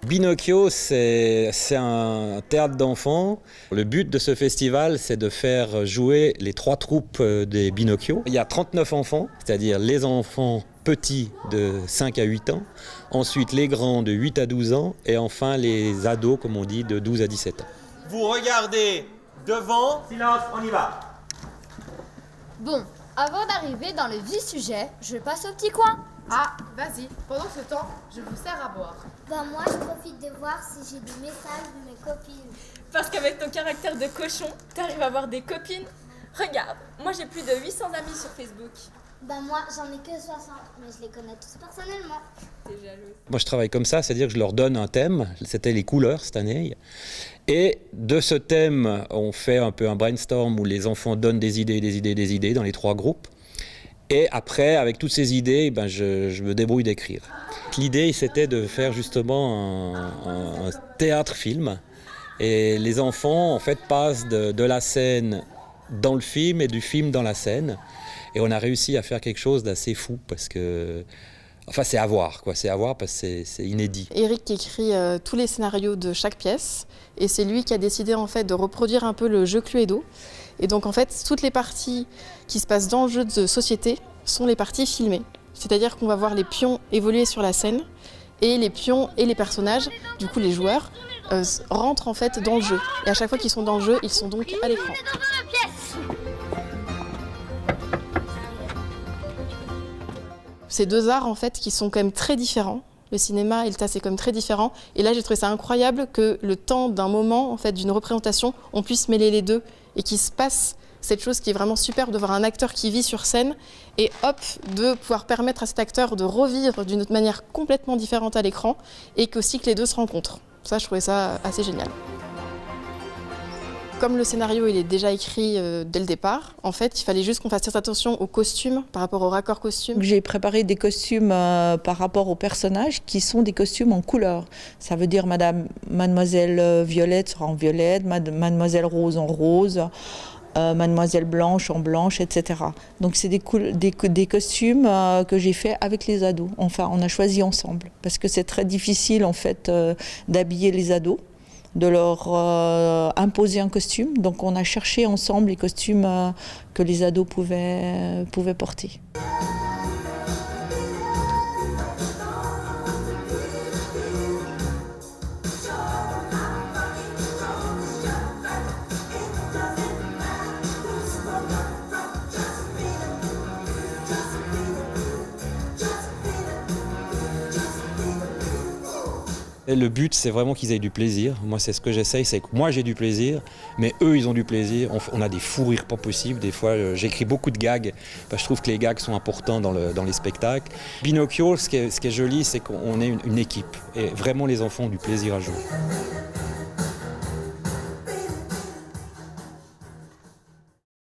Binocchio, c'est un théâtre d'enfants. Le but de ce festival, c'est de faire jouer les 3 troupes des Binocchio. Il y a 39 enfants, c'est-à-dire les enfants petits de 5 à 8 ans, ensuite les grands de 8 à 12 ans et enfin les ados, comme on dit, de 12 à 17 ans. Vous regardez devant. Silence, on y va. Bon, avant d'arriver dans le vif sujet, je passe au petit coin. Ah, vas-y, pendant ce temps, je vous sers à boire. Moi, je profite de voir si j'ai des messages de mes copines. Parce qu'avec ton caractère de cochon, t'arrives à avoir des copines. Regarde, moi j'ai plus de 800 amis sur Facebook. Moi, j'en ai que 60, mais je les connais tous personnellement. T'es jalouse. Moi, je travaille comme ça, c'est-à-dire que je leur donne un thème. C'était les couleurs cette année. Et de ce thème, on fait un peu un brainstorm où les enfants donnent des idées dans les 3 groupes. Et après, avec toutes ces idées, je me débrouille d'écrire. L'idée, c'était de faire justement un théâtre-film. Et les enfants, en fait, passent de la scène dans le film et du film dans la scène. Et on a réussi à faire quelque chose d'assez fou parce que... Enfin, c'est à voir, quoi. C'est à voir parce que c'est inédit. Eric écrit tous les scénarios de chaque pièce. Et c'est lui qui a décidé, en fait, de reproduire un peu le jeu Cluedo. Et donc, en fait, toutes les parties qui se passent dans le jeu de société sont les parties filmées. C'est-à-dire qu'on va voir les pions évoluer sur la scène et les pions et les personnages, du coup les joueurs, rentrent en fait dans le jeu. Et à chaque fois qu'ils sont dans le jeu, ils sont donc à l'écran. Ces 2 arts en fait qui sont quand même très différents. Le cinéma et le théâtre, c'est quand même très différent. Et là, j'ai trouvé ça incroyable que le temps d'un moment, en fait, d'une représentation, on puisse mêler les deux et qu'il se passe cette chose qui est vraiment superbe de voir un acteur qui vit sur scène et hop, de pouvoir permettre à cet acteur de revivre d'une autre manière complètement différente à l'écran et qu'aussi que les deux se rencontrent. Ça, je trouvais ça assez génial. Comme le scénario il est déjà écrit dès le départ, en fait, il fallait juste qu'on fasse très attention aux costumes par rapport au raccord costume. J'ai préparé des costumes par rapport aux personnages qui sont des costumes en couleur. Ça veut dire Mademoiselle Violette sera en violette, Mademoiselle Rose en rose, Mademoiselle Blanche en blanche, etc. Donc c'est des costumes que j'ai fait avec les ados. Enfin, on a choisi ensemble parce que c'est très difficile en fait d'habiller les ados, de leur imposer un costume. Donc on a cherché ensemble les costumes que les ados pouvaient porter. Et le but, c'est vraiment qu'ils aient du plaisir. Moi, c'est ce que j'essaye, c'est que moi, j'ai du plaisir, mais eux, ils ont du plaisir. On a des fous rires pas possibles. Des fois, j'écris beaucoup de gags. Je trouve que les gags sont importants dans les spectacles. Binocchio, ce qui est joli, c'est qu'on est une équipe. Et vraiment, les enfants ont du plaisir à jouer.